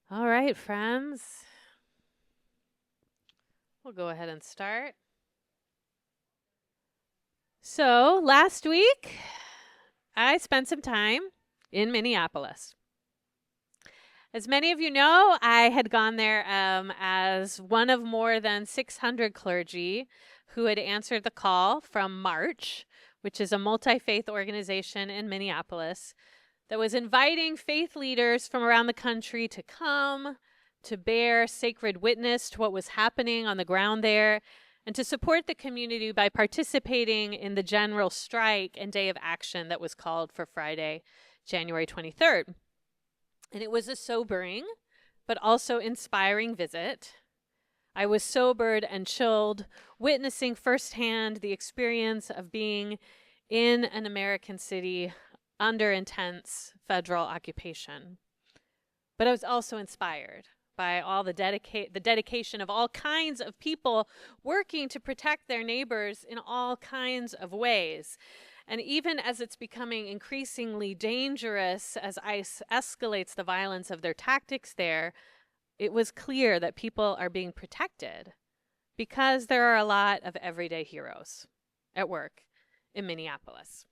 All right, friends. We'll go ahead and start. So, last week, I spent some time in Minneapolis. As many of you know, I had gone there as one of more than 600 clergy who had answered the call from March, which is a multi-faith organization in Minneapolis that was inviting faith leaders from around the country to come to bear sacred witness to what was happening on the ground there, and to support the community by participating in the general strike and day of action that was called for Friday, January 23rd. And it was a sobering, but also inspiring visit. I was sobered and chilled, witnessing firsthand the experience of being in an American city under intense federal occupation. But I was also inspired by all the dedication of all kinds of people working to protect their neighbors in all kinds of ways. And even as it's becoming increasingly dangerous as ICE escalates the violence of their tactics there, it was clear that people are being protected because there are a lot of everyday heroes at work in Minneapolis.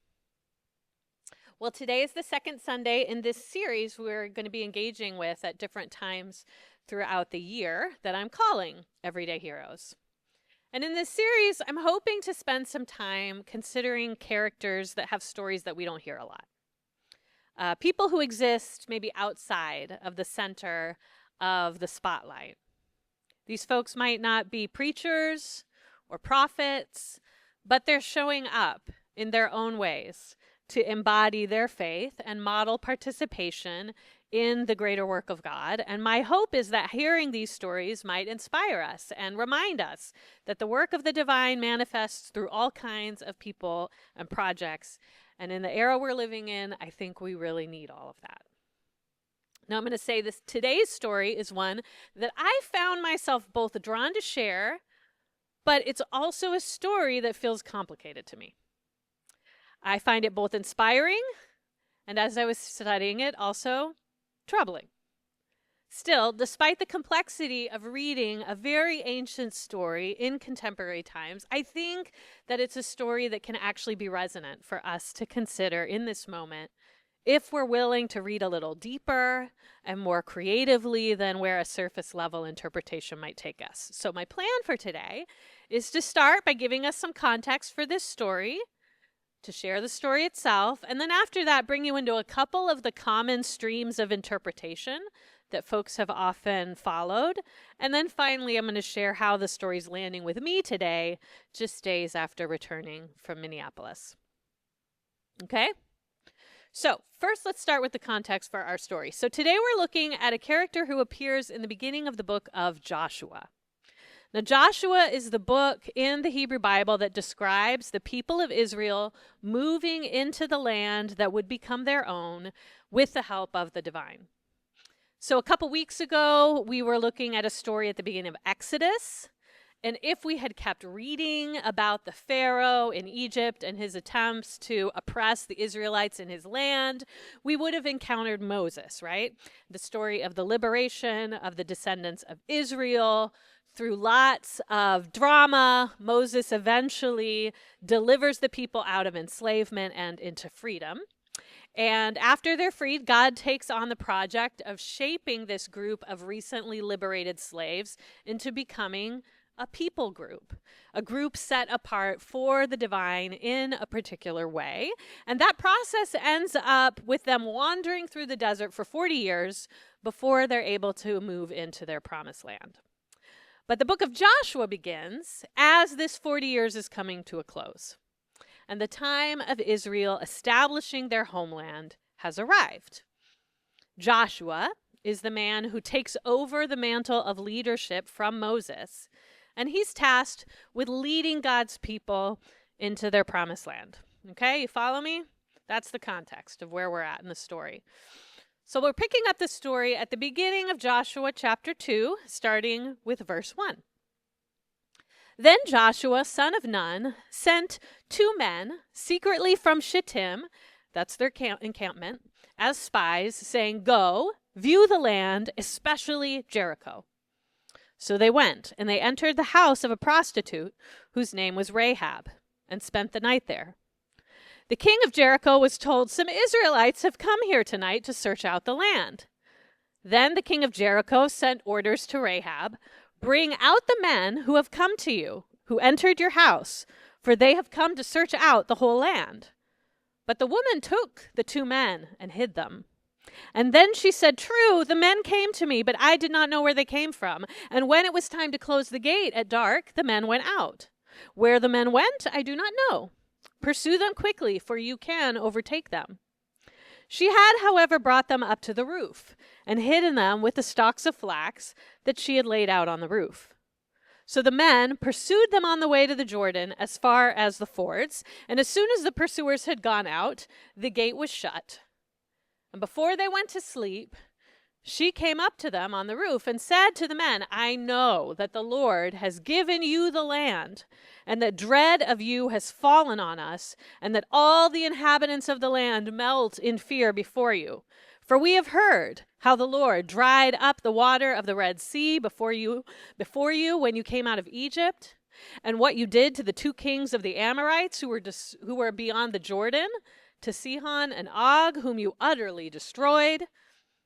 Well, today is the second Sunday in this series we're going to be engaging with at different times throughout the year that I'm calling Everyday Heroes. And in this series, I'm hoping to spend some time considering characters that have stories that we don't hear a lot. People who exist maybe outside of the center of the spotlight. These folks might not be preachers or prophets, but they're showing up in their own ways to embody their faith and model participation in the greater work of God. And my hope is that hearing these stories might inspire us and remind us that the work of the divine manifests through all kinds of people and projects. And in the era we're living in, I think we really need all of that. Now I'm going to say this, today's story is one that I found myself both drawn to share, but it's also a story that feels complicated to me. I find it both inspiring, and as I was studying it, also troubling. Still, despite the complexity of reading a very ancient story in contemporary times, I think that it's a story that can actually be resonant for us to consider in this moment if we're willing to read a little deeper and more creatively than where a surface level interpretation might take us. So my plan for today is to start by giving us some context for this story, to share the story itself, and then after that bring you into a couple of the common streams of interpretation that folks have often followed. And then finally, I'm going to share how the story's landing with me today, just days after returning from Minneapolis. Okay? So first, let's start with the context for our story. So today we're looking at a character who appears in the beginning of the book of Joshua. Now, Joshua is the book in the Hebrew Bible that describes the people of Israel moving into the land that would become their own with the help of the divine. So a couple weeks ago, we were looking at a story at the beginning of Exodus. And if we had kept reading about the Pharaoh in Egypt and his attempts to oppress the Israelites in his land, we would have encountered Moses, right? The story of the liberation of the descendants of Israel. Through lots of drama, Moses eventually delivers the people out of enslavement and into freedom. And after they're freed, God takes on the project of shaping this group of recently liberated slaves into becoming a people group, a group set apart for the divine in a particular way. And that process ends up with them wandering through the desert for 40 years before they're able to move into their promised land. But the book of Joshua begins as this 40 years is coming to a close. And the time of Israel establishing their homeland has arrived. Joshua is the man who takes over the mantle of leadership from Moses, and he's tasked with leading God's people into their promised land. Okay, you follow me? That's the context of where we're at in the story. So we're picking up the story at the beginning of Joshua chapter 2, starting with verse 1. Then Joshua, son of Nun, sent 2 men secretly from Shittim, that's their encampment, as spies, saying, "Go view the land, especially Jericho." So they went, and they entered the house of a prostitute whose name was Rahab, and spent the night there. The king of Jericho was told, "Some Israelites have come here tonight to search out the land." Then the king of Jericho sent orders to Rahab, "Bring out the men who have come to you, who entered your house, for they have come to search out the whole land." But the woman took the 2 men and hid them. And then she said, "True, the men came to me, but I did not know where they came from. And when it was time to close the gate at dark, the men went out. Where the men went, I do not know. Pursue them quickly, for you can overtake them." She had, however, brought them up to the roof and hidden them with the stalks of flax that she had laid out on the roof. So the men pursued them on the way to the Jordan as far as the fords, and as soon as the pursuers had gone out, the gate was shut. And before they went to sleep, she came up to them on the roof and said to the men, "I know that the Lord has given you the land, and that dread of you has fallen on us, and that all the inhabitants of the land melt in fear before you. For we have heard how the Lord dried up the water of the Red Sea before you when you came out of Egypt, and what you did to the 2 kings of the Amorites who were beyond the Jordan, to Sihon and Og, whom you utterly destroyed.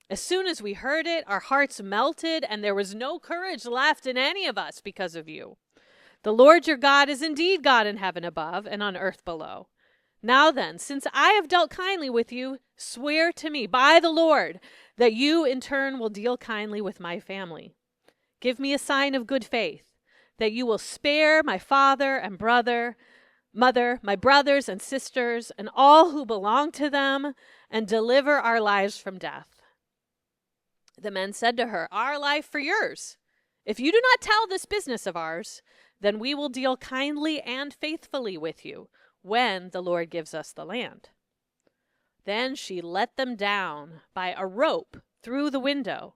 As soon as we heard it, our hearts melted, and there was no courage left in any of us because of you. The Lord your God is indeed God in heaven above and on earth below. Now then, since I have dealt kindly with you, swear to me by the Lord that you in turn will deal kindly with my family. Give me a sign of good faith, that you will spare my father and mother, my brothers and sisters, and all who belong to them, and deliver our lives from death." The men said to her, "Our life for yours. If you do not tell this business of ours, then we will deal kindly and faithfully with you when the Lord gives us the land." Then she let them down by a rope through the window,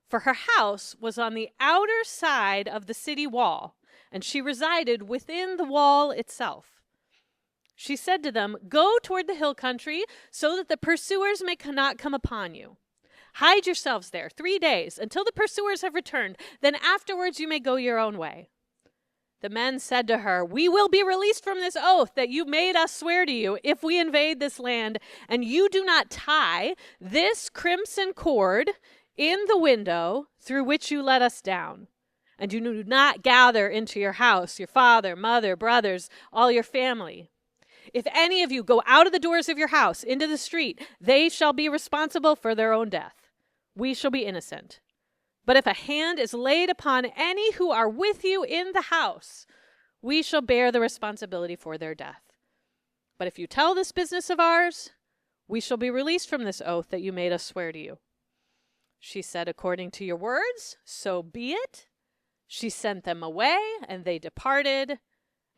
for her house was on the outer side of the city wall, and she resided within the wall itself. She said to them, "Go toward the hill country, so that the pursuers may not come upon you. Hide yourselves there 3 days, until the pursuers have returned. Then afterwards you may go your own way." The men said to her, "We will be released from this oath that you made us swear to you if we invade this land, and you do not tie this crimson cord in the window through which you let us down. And you do not gather into your house your father, mother, brothers, all your family. If any of you go out of the doors of your house into the street, they shall be responsible for their own death. We shall be innocent. But if a hand is laid upon any who are with you in the house, we shall bear the responsibility for their death. But if you tell this business of ours, we shall be released from this oath that you made us swear to you." She said, "According to your words, so be it." She sent them away, and they departed,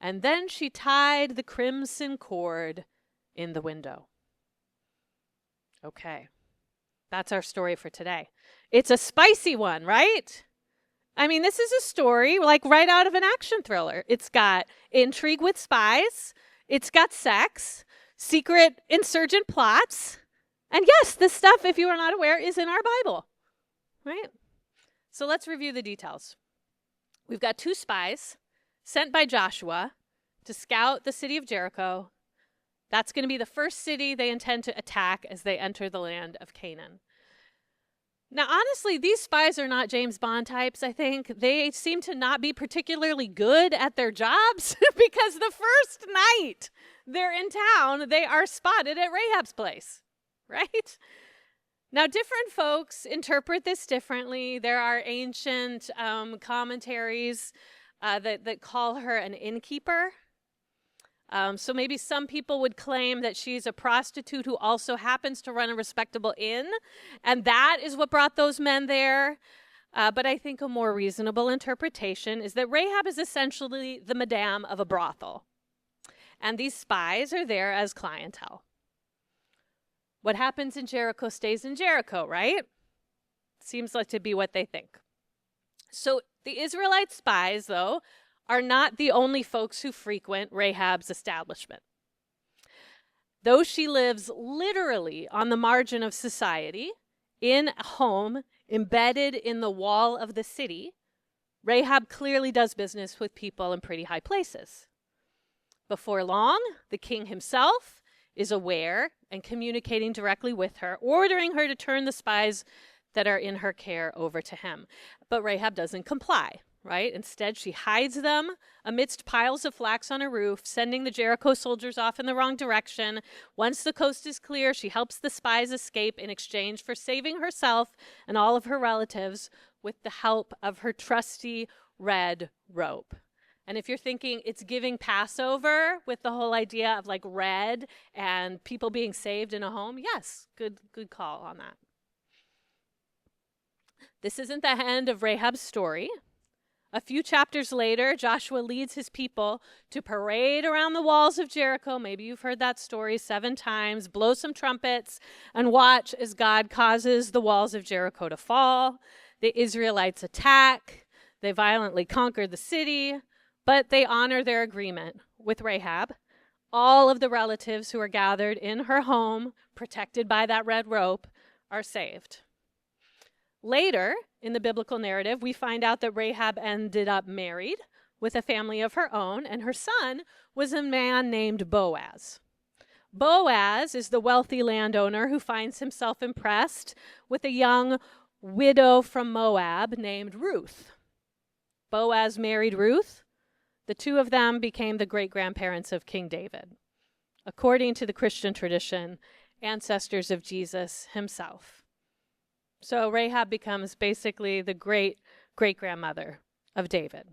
and then she tied the crimson cord in the window. Okay, that's our story for today. It's a spicy one, right? I mean, this is a story like right out of an action thriller. It's got intrigue with spies. It's got sex, secret insurgent plots. And yes, this stuff, if you are not aware, is in our Bible, right? So let's review the details. We've got 2 spies sent by Joshua to scout the city of Jericho. That's going to be the first city they intend to attack as they enter the land of Canaan. Now, honestly, these spies are not James Bond types, I think. They seem to not be particularly good at their jobs because the first night they're in town, they are spotted at Rahab's place, right? Now, different folks interpret this differently. There are ancient commentaries that call her an innkeeper. So maybe some people would claim that she's a prostitute who also happens to run a respectable inn, and that is what brought those men there. But I think a more reasonable interpretation is that Rahab is essentially the madame of a brothel, and these spies are there as clientele. What happens in Jericho stays in Jericho, right? Seems like to be what they think. So the Israelite spies, though, are not the only folks who frequent Rahab's establishment. Though she lives literally on the margin of society, in a home embedded in the wall of the city, Rahab clearly does business with people in pretty high places. Before long, the king himself is aware and communicating directly with her, ordering her to turn the spies that are in her care over to him. But Rahab doesn't comply, right? Instead, she hides them amidst piles of flax on a roof, sending the Jericho soldiers off in the wrong direction. Once the coast is clear, she helps the spies escape in exchange for saving herself and all of her relatives with the help of her trusty red rope. And if you're thinking it's giving Passover with the whole idea of like red and people being saved in a home, yes, good call on that. This isn't the end of Rahab's story. A few chapters later, Joshua leads his people to parade around the walls of Jericho. Maybe you've heard that story 7 times. Blow some trumpets and watch as God causes the walls of Jericho to fall. The Israelites attack. They violently conquer the city, but they honor their agreement with Rahab. All of the relatives who are gathered in her home, protected by that red rope, are saved. Later, in the biblical narrative, we find out that Rahab ended up married with a family of her own, and her son was a man named Boaz. Boaz is the wealthy landowner who finds himself impressed with a young widow from Moab named Ruth. Boaz married Ruth. The two of them became the great-grandparents of King David, according to the Christian tradition, ancestors of Jesus himself. So Rahab becomes basically the great-great-grandmother of David.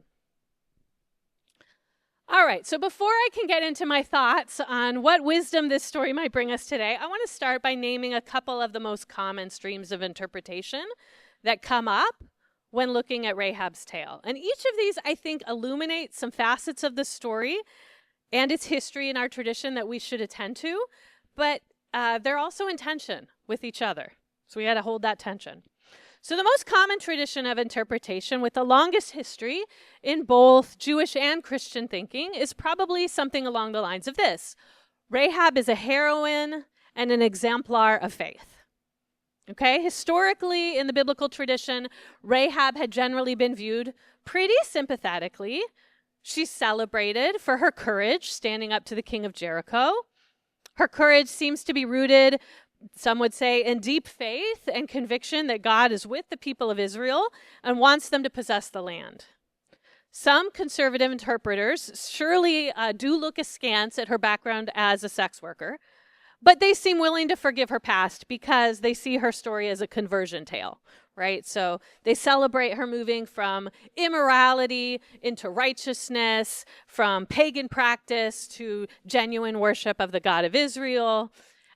All right, so before I can get into my thoughts on what wisdom this story might bring us today, I want to start by naming a couple of the most common streams of interpretation that come up when looking at Rahab's tale. And each of these, I think, illuminates some facets of the story and its history in our tradition that we should attend to, but they're also in tension with each other. So we got to hold that tension. So the most common tradition of interpretation with the longest history in both Jewish and Christian thinking is probably something along the lines of this. Rahab is a heroine and an exemplar of faith. Okay, historically in the biblical tradition, Rahab had generally been viewed pretty sympathetically. She's celebrated for her courage standing up to the king of Jericho. Her courage seems to be rooted, some would say, in deep faith and conviction that God is with the people of Israel and wants them to possess the land. Some conservative interpreters surely do look askance at her background as a sex worker, but they seem willing to forgive her past because they see her story as a conversion tale, right? So they celebrate her moving from immorality into righteousness, from pagan practice to genuine worship of the God of Israel.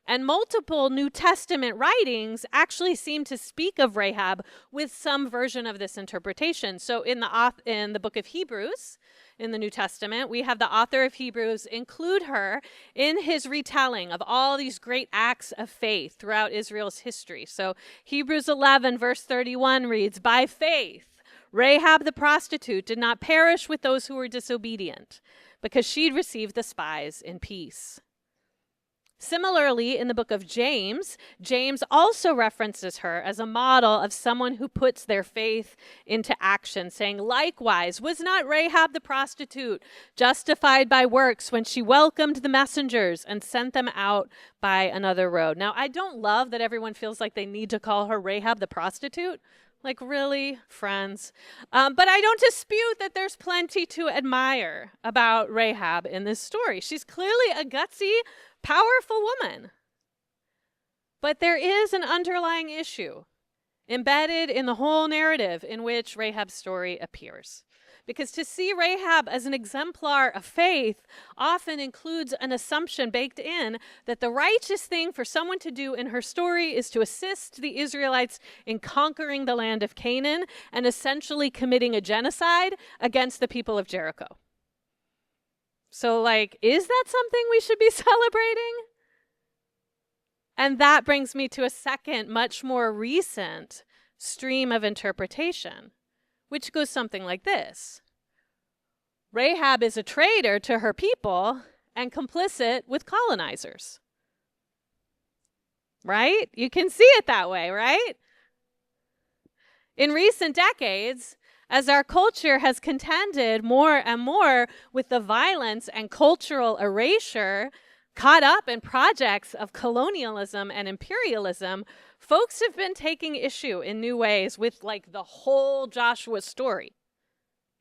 And multiple New Testament writings actually seem to speak of Rahab with some version of this interpretation. So in the book of Hebrews, in the New Testament, we have the author of Hebrews include her in his retelling of all these great acts of faith throughout Israel's history. So Hebrews 11, verse 31 reads, "By faith, Rahab the prostitute did not perish with those who were disobedient, because she'd received the spies in peace." Similarly, in the book of James, James also references her as a model of someone who puts their faith into action, saying, "Likewise, was not Rahab the prostitute justified by works when she welcomed the messengers and sent them out by another road?" Now, I don't love that everyone feels like they need to call her Rahab the prostitute. Like, really, friends? But I don't dispute that there's plenty to admire about Rahab in this story. She's clearly a gutsy, powerful woman. But there is an underlying issue embedded in the whole narrative in which Rahab's story appears. Because to see Rahab as an exemplar of faith often includes an assumption baked in that the righteous thing for someone to do in her story is to assist the Israelites in conquering the land of Canaan and essentially committing a genocide against the people of Jericho. So, is that something we should be celebrating? And that brings me to a second, much more recent stream of interpretation, which goes something like this. Rahab is a traitor to her people and complicit with colonizers. right? You can see it that way, right? In recent decades, as our culture has contended more and more with the violence and cultural erasure caught up in projects of colonialism and imperialism, folks have been taking issue in new ways with like the whole Joshua story.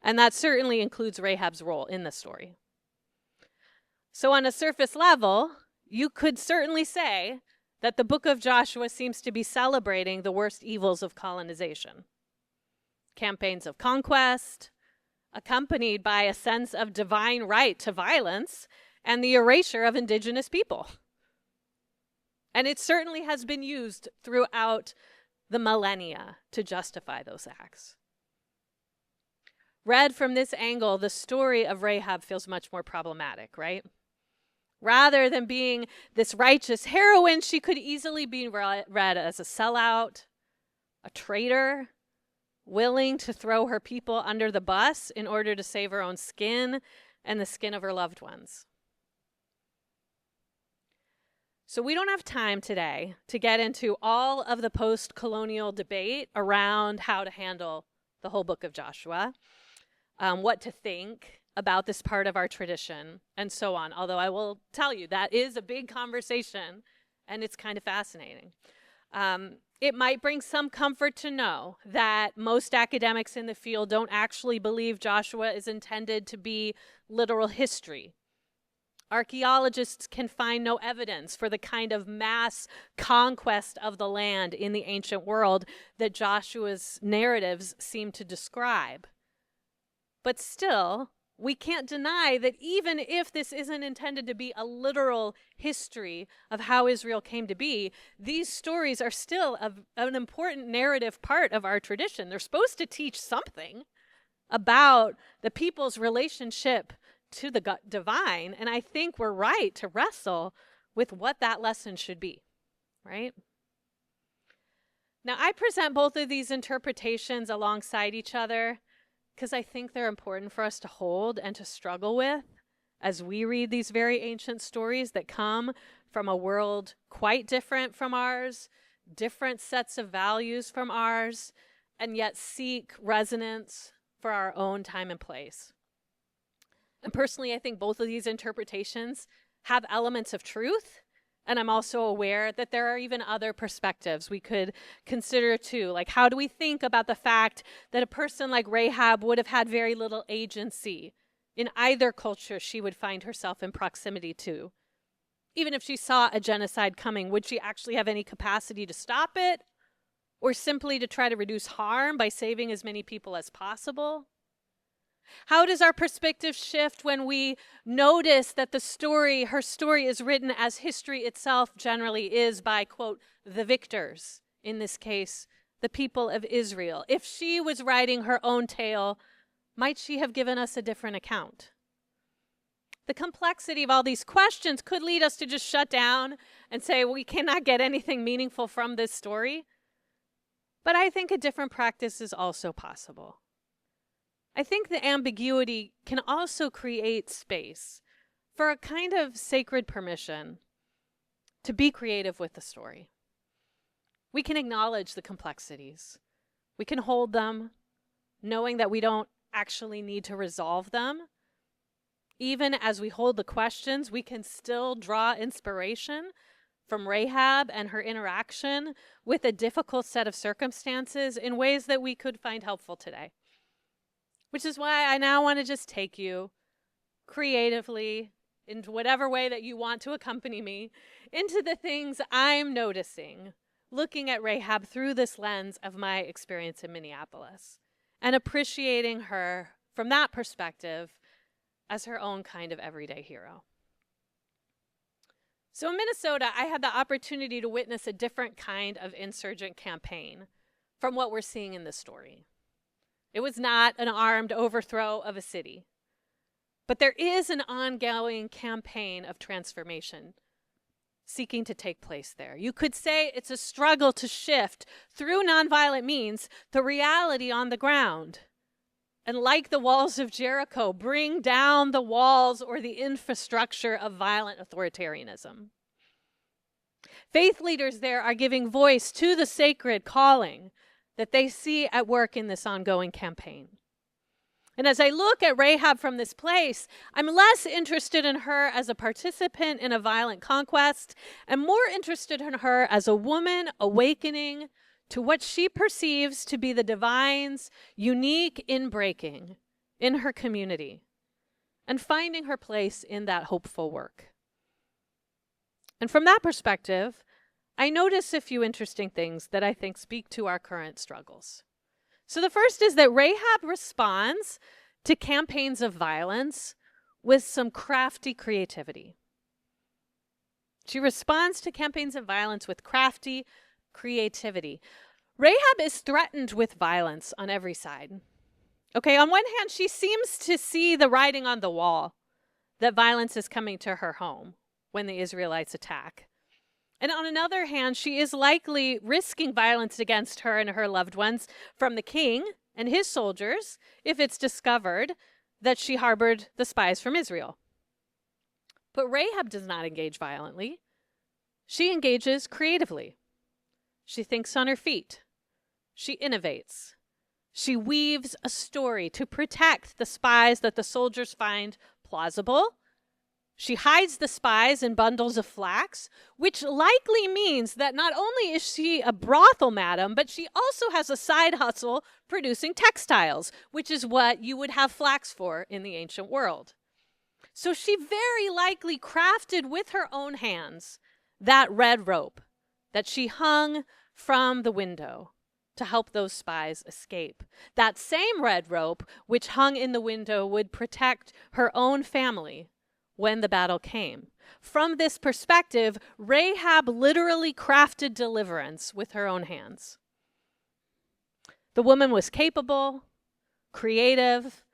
And that certainly includes Rahab's role in the story. So on a surface level, you could certainly say that the book of Joshua seems to be celebrating the worst evils of colonization. Campaigns of conquest, accompanied by a sense of divine right to violence and the erasure of indigenous people. And it certainly has been used throughout the millennia to justify those acts. Read from this angle, the story of Rahab feels much more problematic, right? Rather than being this righteous heroine, she could easily be read as a sellout, a traitor, willing to throw her people under the bus in order to save her own skin and the skin of her loved ones. So we don't have time today to get into all of the post-colonial debate around how to handle the whole book of Joshua, what to think about this part of our tradition, and so on. Although I will tell you, that is a big conversation, and it's kind of fascinating. It might bring some comfort to know that most academics in the field don't actually believe Joshua is intended to be literal history. Archaeologists can find no evidence for the kind of mass conquest of the land in the ancient world that Joshua's narratives seem to describe. But still, we can't deny that even if this isn't intended to be a literal history of how Israel came to be, these stories are still an important narrative part of our tradition. They're supposed to teach something about the people's relationship to the divine, and I think we're right to wrestle with what that lesson should be, right? Now, I present both of these interpretations alongside each other because I think they're important for us to hold and to struggle with as we read these very ancient stories that come from a world quite different from ours, different sets of values from ours, and yet seek resonance for our own time and place. And personally, I think both of these interpretations have elements of truth, and I'm also aware that there are even other perspectives we could consider too. Like, how do we think about the fact that a person like Rahab would have had very little agency in either culture she would find herself in proximity to? Even if she saw a genocide coming, would she actually have any capacity to stop it, or simply to try to reduce harm by saving as many people as possible? How does our perspective shift when we notice that her story is written as history itself generally is by, quote, the victors, in this case, the people of Israel? If she was writing her own tale, might she have given us a different account? The complexity of all these questions could lead us to just shut down and say, we cannot get anything meaningful from this story. But I think a different practice is also possible. I think the ambiguity can also create space for a kind of sacred permission to be creative with the story. We can acknowledge the complexities. We can hold them, knowing that we don't actually need to resolve them. Even as we hold the questions, we can still draw inspiration from Rahab and her interaction with a difficult set of circumstances in ways that we could find helpful today. Which is why I now want to just take you creatively, in whatever way that you want to accompany me, into the things I'm noticing, looking at Rahab through this lens of my experience in Minneapolis, and appreciating her from that perspective as her own kind of everyday hero. So in Minnesota, I had the opportunity to witness a different kind of insurgent campaign from what we're seeing in this story. It was not an armed overthrow of a city. But there is an ongoing campaign of transformation seeking to take place there. You could say it's a struggle to shift through nonviolent means the reality on the ground. And like the walls of Jericho, bring down the walls or the infrastructure of violent authoritarianism. Faith leaders there are giving voice to the sacred calling that they see at work in this ongoing campaign. And as I look at Rahab from this place, I'm less interested in her as a participant in a violent conquest and more interested in her as a woman awakening to what she perceives to be the divine's unique inbreaking in her community and finding her place in that hopeful work. And from that perspective, I notice a few interesting things that I think speak to our current struggles. So the first is that Rahab responds to campaigns of violence with some crafty creativity. She responds to campaigns of violence with crafty creativity. Rahab is threatened with violence on every side. Okay, on one hand, she seems to see the writing on the wall that violence is coming to her home when the Israelites attack. And on another hand, she is likely risking violence against her and her loved ones from the king and his soldiers if it's discovered that she harbored the spies from Israel. But Rahab does not engage violently. She engages creatively. She thinks on her feet. She innovates. She weaves a story to protect the spies that the soldiers find plausible. She hides the spies in bundles of flax, which likely means that not only is she a brothel madam, but she also has a side hustle producing textiles, which is what you would have flax for in the ancient world. So she very likely crafted with her own hands that red rope that she hung from the window to help those spies escape. That same red rope which hung in the window would protect her own family when the battle came. From this perspective, Rahab literally crafted deliverance with her own hands. The woman was capable, creative,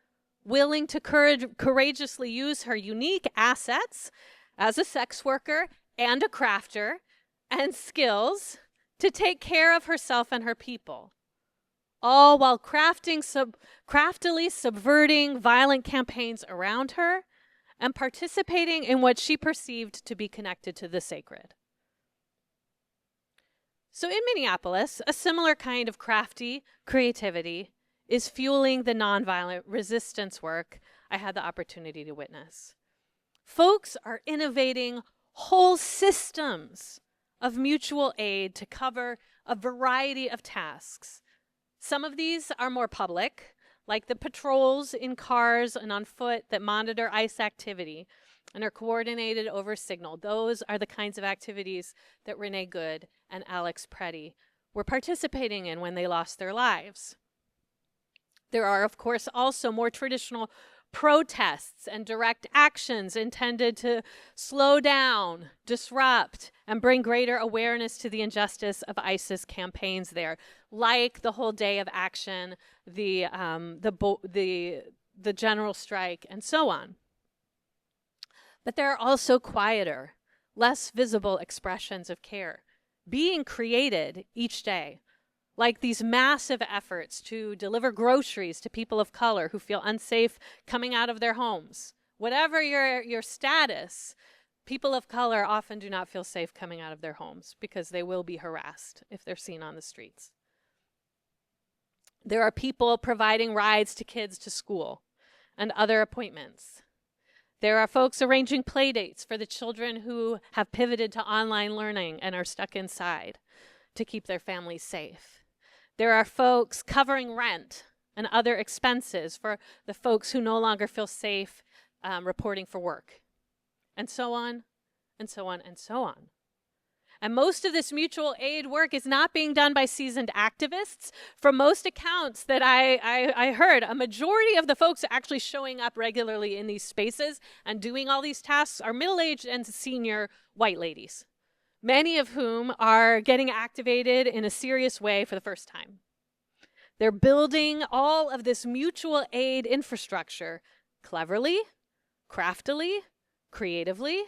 willing to courageously use her unique assets as a sex worker and a crafter and skills to take care of herself and her people, all while craftily subverting violent campaigns around her and participating in what she perceived to be connected to the sacred. So in Minneapolis, a similar kind of crafty creativity is fueling the nonviolent resistance work I had the opportunity to witness. Folks are innovating whole systems of mutual aid to cover a variety of tasks. Some of these are more public, like the patrols in cars and on foot that monitor ICE activity and are coordinated over signal. Those are the kinds of activities that Renee Good and Alex Preddy were participating in when they lost their lives. There are, of course, also more traditional protests and direct actions intended to slow down, disrupt, and bring greater awareness to the injustice of ISIS campaigns there, like the whole day of action, the general strike, and so on. But there are also quieter, less visible expressions of care being created each day, like these massive efforts to deliver groceries to people of color who feel unsafe coming out of their homes. Whatever your status, people of color often do not feel safe coming out of their homes because they will be harassed if they're seen on the streets. There are people providing rides to kids to school and other appointments. There are folks arranging play dates for the children who have pivoted to online learning and are stuck inside to keep their families safe. There are folks covering rent and other expenses for the folks who no longer feel safe reporting for work, and so on, and so on, and so on. And most of this mutual aid work is not being done by seasoned activists. From most accounts that I heard, a majority of the folks actually showing up regularly in these spaces and doing all these tasks are middle-aged and senior white ladies, many of whom are getting activated in a serious way for the first time. They're building all of this mutual aid infrastructure cleverly, craftily, creatively,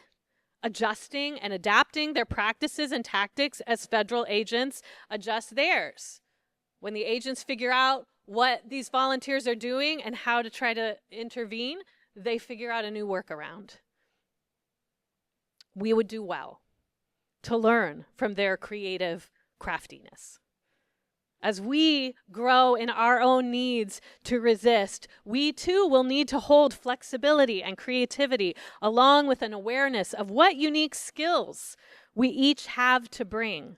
adjusting and adapting their practices and tactics as federal agents adjust theirs. When the agents figure out what these volunteers are doing and how to try to intervene, they figure out a new workaround. We would do well to learn from their creative craftiness. As we grow in our own needs to resist, we too will need to hold flexibility and creativity along with an awareness of what unique skills we each have to bring,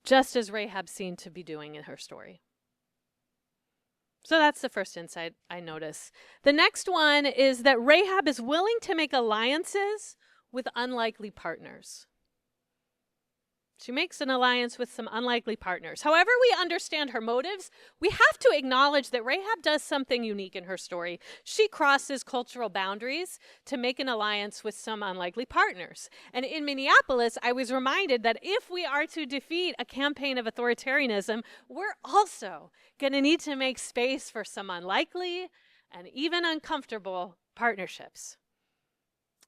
just as Rahab seemed to be doing in her story. So that's the first insight I notice. The next one is that Rahab is willing to make alliances with unlikely partners. She makes an alliance with some unlikely partners. However we understand her motives, we have to acknowledge that Rahab does something unique in her story. She crosses cultural boundaries to make an alliance with some unlikely partners. And in Minneapolis, I was reminded that if we are to defeat a campaign of authoritarianism, we're also going to need to make space for some unlikely and even uncomfortable partnerships.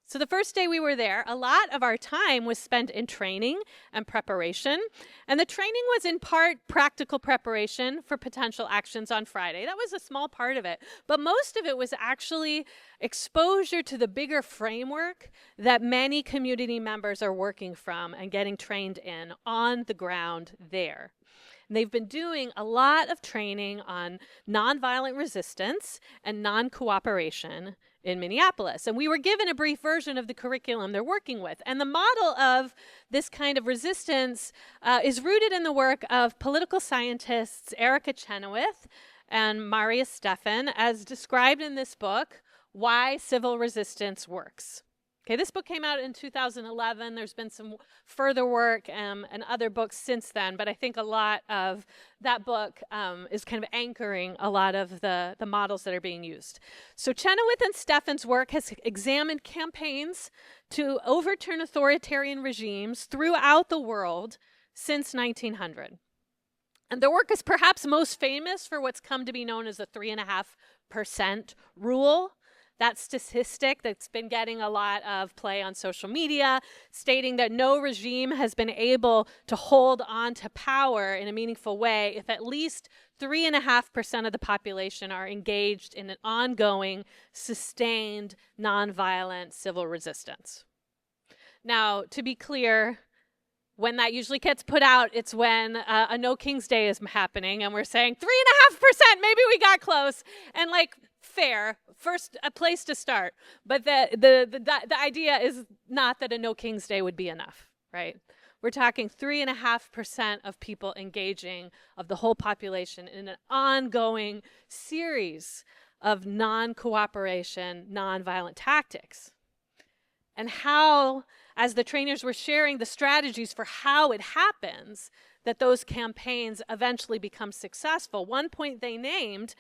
So the first day we were there, a lot of our time was spent in training and preparation. And the training was in part practical preparation for potential actions on Friday. That was a small part of it. But most of it was actually exposure to the bigger framework that many community members are working from and getting trained in on the ground there. And they've been doing a lot of training on nonviolent resistance and non-cooperation in Minneapolis. And we were given a brief version of the curriculum they're working with. And the model of this kind of resistance is rooted in the work of political scientists Erica Chenoweth and Maria Stephan, as described in this book, Why Civil Resistance Works. Okay, this book came out in 2011. There's been some further work and other books since then, but I think a lot of that book is kind of anchoring a lot of the models that are being used. So Chenoweth and Stephan's work has examined campaigns to overturn authoritarian regimes throughout the world since 1900. And their work is perhaps most famous for what's come to be known as the 3.5% rule. That statistic that's been getting a lot of play on social media, stating that no regime has been able to hold on to power in a meaningful way if at least 3.5% of the population are engaged in an ongoing, sustained, nonviolent civil resistance. Now, to be clear, when that usually gets put out, it's when a No King's Day is happening, and we're saying 3.5%, maybe we got close, and like, fair, first a place to start. But the idea is not that a No King's Day would be enough, right? We're talking 3.5% of people engaging of the whole population in an ongoing series of non-cooperation, non-violent tactics. And how, as the trainers were sharing the strategies for how it happens that those campaigns eventually become successful, one point they named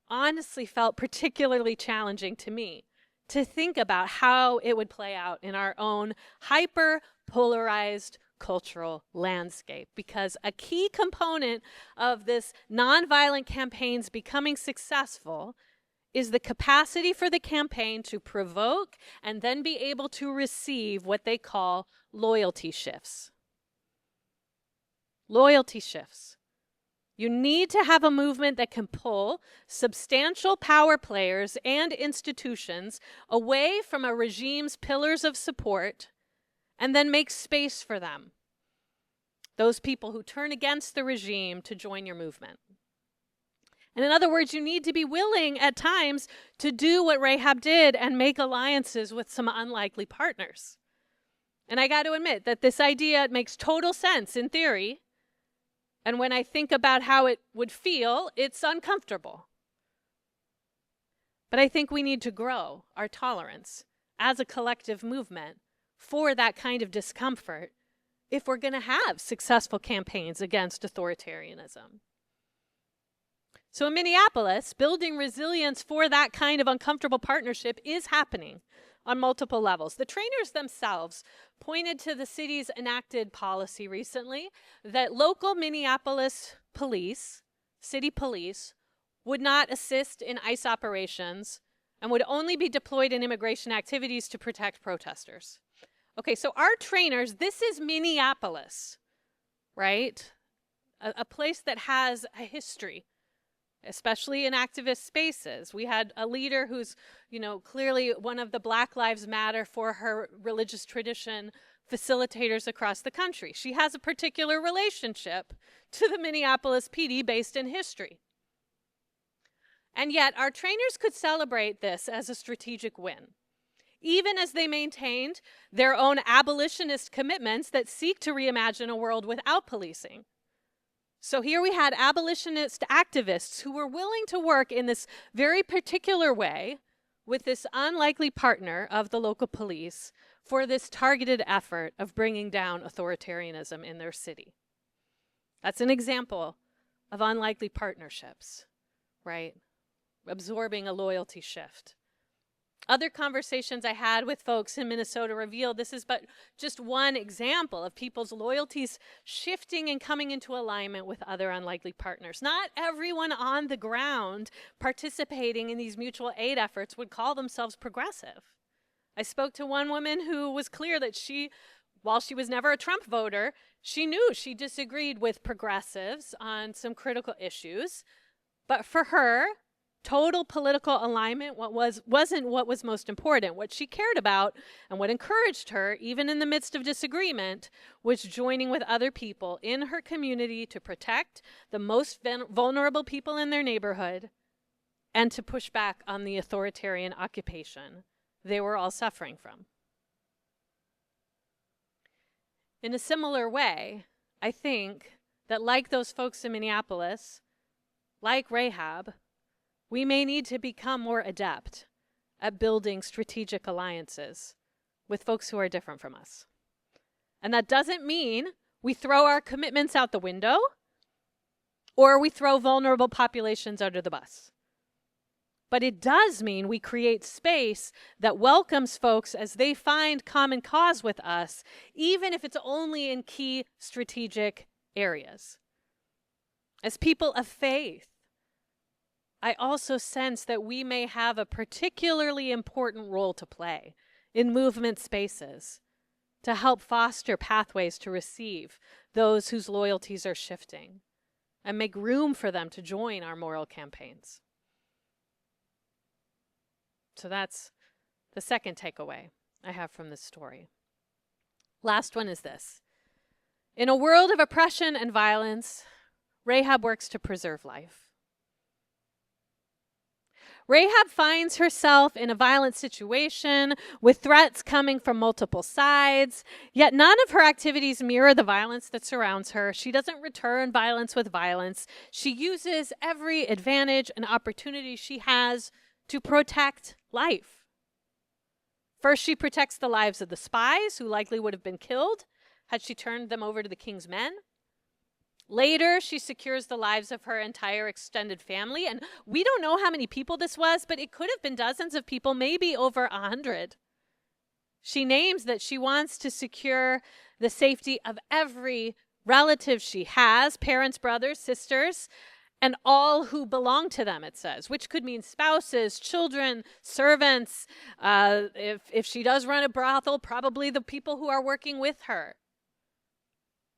honestly felt particularly challenging to me to think about how it would play out in our own hyper-polarized cultural landscape. Because a key component of this nonviolent campaigns becoming successful is the capacity for the campaign to provoke and then be able to receive what they call loyalty shifts. Loyalty shifts. You need to have a movement that can pull substantial power players and institutions away from a regime's pillars of support and then make space for them, those people who turn against the regime, to join your movement. And in other words, you need to be willing at times to do what Rahab did and make alliances with some unlikely partners. And I got to admit that this idea makes total sense in theory. And when I think about how it would feel, it's uncomfortable. But I think we need to grow our tolerance as a collective movement for that kind of discomfort if we're going to have successful campaigns against authoritarianism. So in Minneapolis, building resilience for that kind of uncomfortable partnership is happening on multiple levels. The trainers themselves pointed to the city's enacted policy recently that local Minneapolis police, city police, would not assist in ICE operations and would only be deployed in immigration activities to protect protesters. Okay, so our trainers, this is Minneapolis, right? A place that has a history, especially in activist spaces. We had a leader who's, clearly one of the Black Lives Matter for her religious tradition facilitators across the country. She has a particular relationship to the Minneapolis PD based in history. And yet, our trainers could celebrate this as a strategic win, even as they maintained their own abolitionist commitments that seek to reimagine a world without policing. So here we had abolitionist activists who were willing to work in this very particular way with this unlikely partner of the local police for this targeted effort of bringing down authoritarianism in their city. That's an example of unlikely partnerships, right? Absorbing a loyalty shift. Other conversations I had with folks in Minnesota revealed this is but just one example of people's loyalties shifting and coming into alignment with other unlikely partners. Not everyone on the ground participating in these mutual aid efforts would call themselves progressive. I spoke to one woman who was clear that while she was never a Trump voter, she knew she disagreed with progressives on some critical issues. But for her, total political alignment wasn't what was most important. What she cared about and what encouraged her, even in the midst of disagreement, was joining with other people in her community to protect the most vulnerable people in their neighborhood and to push back on the authoritarian occupation they were all suffering from. In a similar way, I think that like those folks in Minneapolis, like Rahab, we may need to become more adept at building strategic alliances with folks who are different from us. And that doesn't mean we throw our commitments out the window or we throw vulnerable populations under the bus. But it does mean we create space that welcomes folks as they find common cause with us, even if it's only in key strategic areas. As people of faith, I also sense that we may have a particularly important role to play in movement spaces to help foster pathways to receive those whose loyalties are shifting and make room for them to join our moral campaigns. So that's the second takeaway I have from this story. Last one is this. In a world of oppression and violence, Rahab works to preserve life. Rahab finds herself in a violent situation with threats coming from multiple sides, yet none of her activities mirror the violence that surrounds her. She doesn't return violence with violence. She uses every advantage and opportunity she has to protect life. First, she protects the lives of the spies who likely would have been killed had she turned them over to the king's men. Later, she secures the lives of her entire extended family. And we don't know how many people this was, but it could have been dozens of people, maybe over 100. She names that she wants to secure the safety of every relative she has, parents, brothers, sisters, and all who belong to them, it says, which could mean spouses, children, servants. If she does run a brothel, probably the people who are working with her.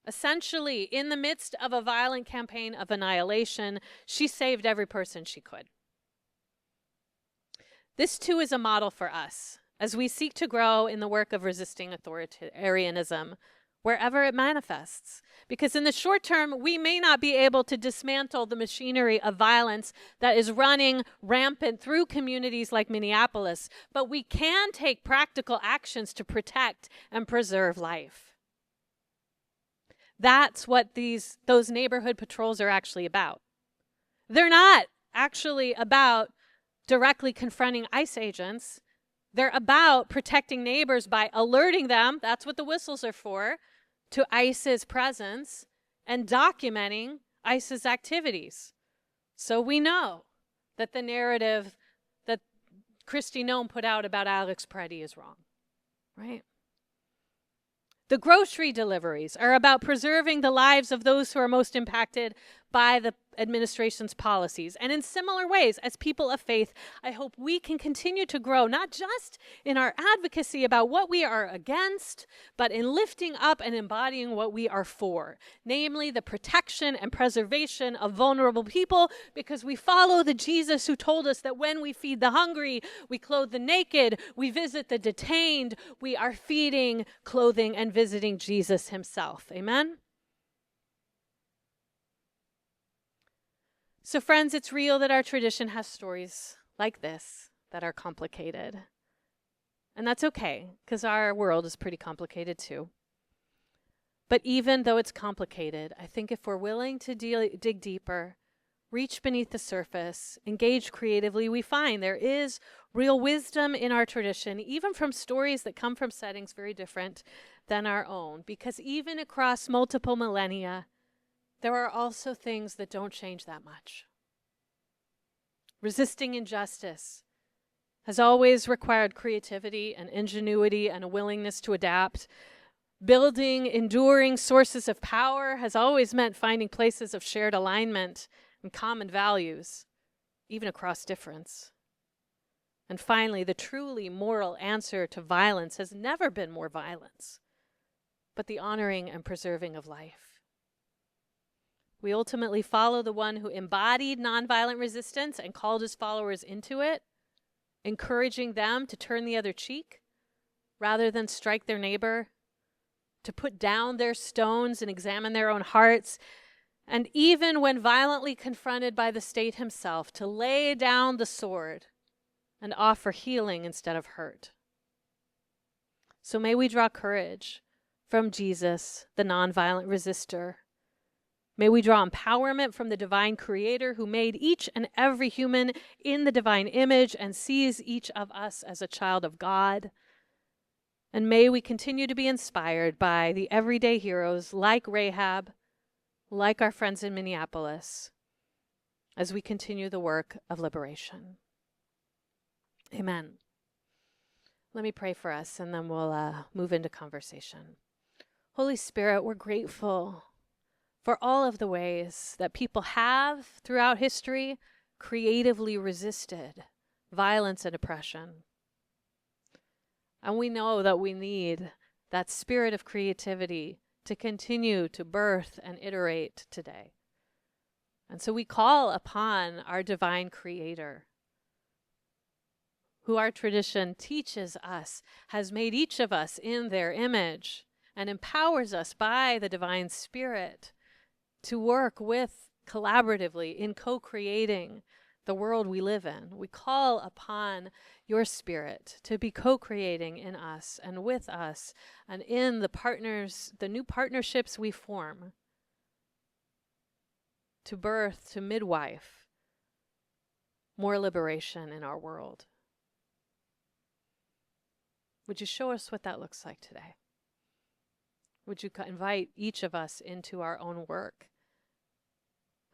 Essentially, in the midst of a violent campaign of annihilation, she saved every person she could. This, too, is a model for us as we seek to grow in the work of resisting authoritarianism wherever it manifests. Because in the short term, we may not be able to dismantle the machinery of violence that is running rampant through communities like Minneapolis, but we can take practical actions to protect and preserve life. That's what those neighborhood patrols are actually about. They're not actually about directly confronting ICE agents. They're about protecting neighbors by alerting them, that's what the whistles are for, to ICE's presence and documenting ICE's activities. So we know that the narrative that Kristi Noem put out about Alex Preddy is wrong, right? The grocery deliveries are about preserving the lives of those who are most impacted by the administration's policies. And in similar ways, as people of faith, I hope we can continue to grow, not just in our advocacy about what we are against, but in lifting up and embodying what we are for, namely the protection and preservation of vulnerable people, because we follow the Jesus who told us that when we feed the hungry, we clothe the naked, we visit the detained, we are feeding, clothing, and visiting Jesus himself. Amen? So friends, it's real that our tradition has stories like this that are complicated. And that's okay, because our world is pretty complicated too. But even though it's complicated, I think if we're willing to dig deeper, reach beneath the surface, engage creatively, we find there is real wisdom in our tradition, even from stories that come from settings very different than our own. Because even across multiple millennia, there are also things that don't change that much. Resisting injustice has always required creativity and ingenuity and a willingness to adapt. Building enduring sources of power has always meant finding places of shared alignment and common values, even across difference. And finally, the truly moral answer to violence has never been more violence, but the honoring and preserving of life. We ultimately follow the one who embodied nonviolent resistance and called his followers into it, encouraging them to turn the other cheek rather than strike their neighbor, to put down their stones and examine their own hearts, and even when violently confronted by the state himself, to lay down the sword and offer healing instead of hurt. So may we draw courage from Jesus, the nonviolent resistor. May we draw empowerment from the divine creator who made each and every human in the divine image and sees each of us as a child of God. And may we continue to be inspired by the everyday heroes like Rahab, like our friends in Minneapolis, as we continue the work of liberation. Amen. Let me pray for us, and then we'll move into conversation. Holy Spirit, we're grateful for all of the ways that people have, throughout history, creatively resisted violence and oppression. And we know that we need that spirit of creativity to continue to birth and iterate today. And so we call upon our divine creator, who our tradition teaches us has made each of us in their image and empowers us by the divine spirit to work with collaboratively in co-creating the world we live in. We call upon your spirit to be co-creating in us and with us and in the new partnerships we form to birth, to midwife, more liberation in our world. Would you show us what that looks like today? Would you invite each of us into our own work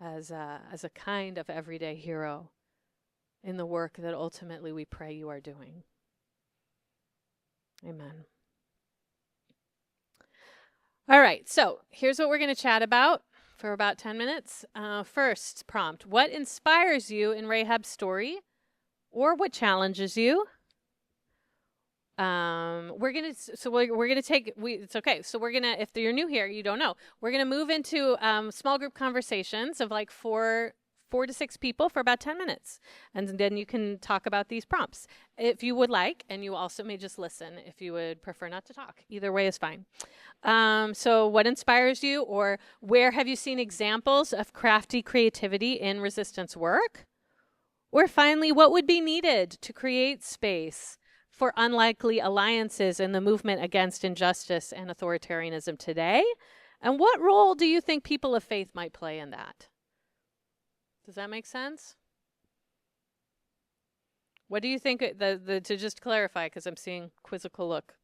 as a kind of everyday hero in the work that ultimately we pray you are doing? Amen. All right, so here's what we're going to chat about for about 10 minutes. First prompt: what inspires you in Rahab's story, or what challenges you? It's okay. So we're gonna, if you're new here, you don't know, we're gonna move into small group conversations of like four to six people for about 10 minutes. And then you can talk about these prompts if you would like, and you also may just listen if you would prefer not to talk. Either way is fine. So what inspires you, or where have you seen examples of crafty creativity in resistance work? Or finally, what would be needed to create space for unlikely alliances in the movement against injustice and authoritarianism today? And what role do you think people of faith might play in that? Does that make sense? What do you think, to just clarify, because I'm seeing quizzical look.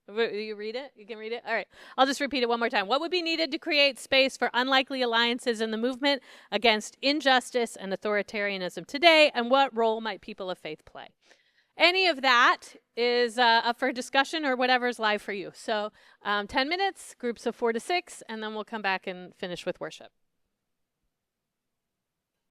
You read it? You can read it? All right. I'll just repeat it one more time. What would be needed to create space for unlikely alliances in the movement against injustice and authoritarianism today? And what role might people of faith play? Any of that is up for discussion, or whatever's live for you. So 10 minutes, groups of 4 to 6, and then we'll come back and finish with worship.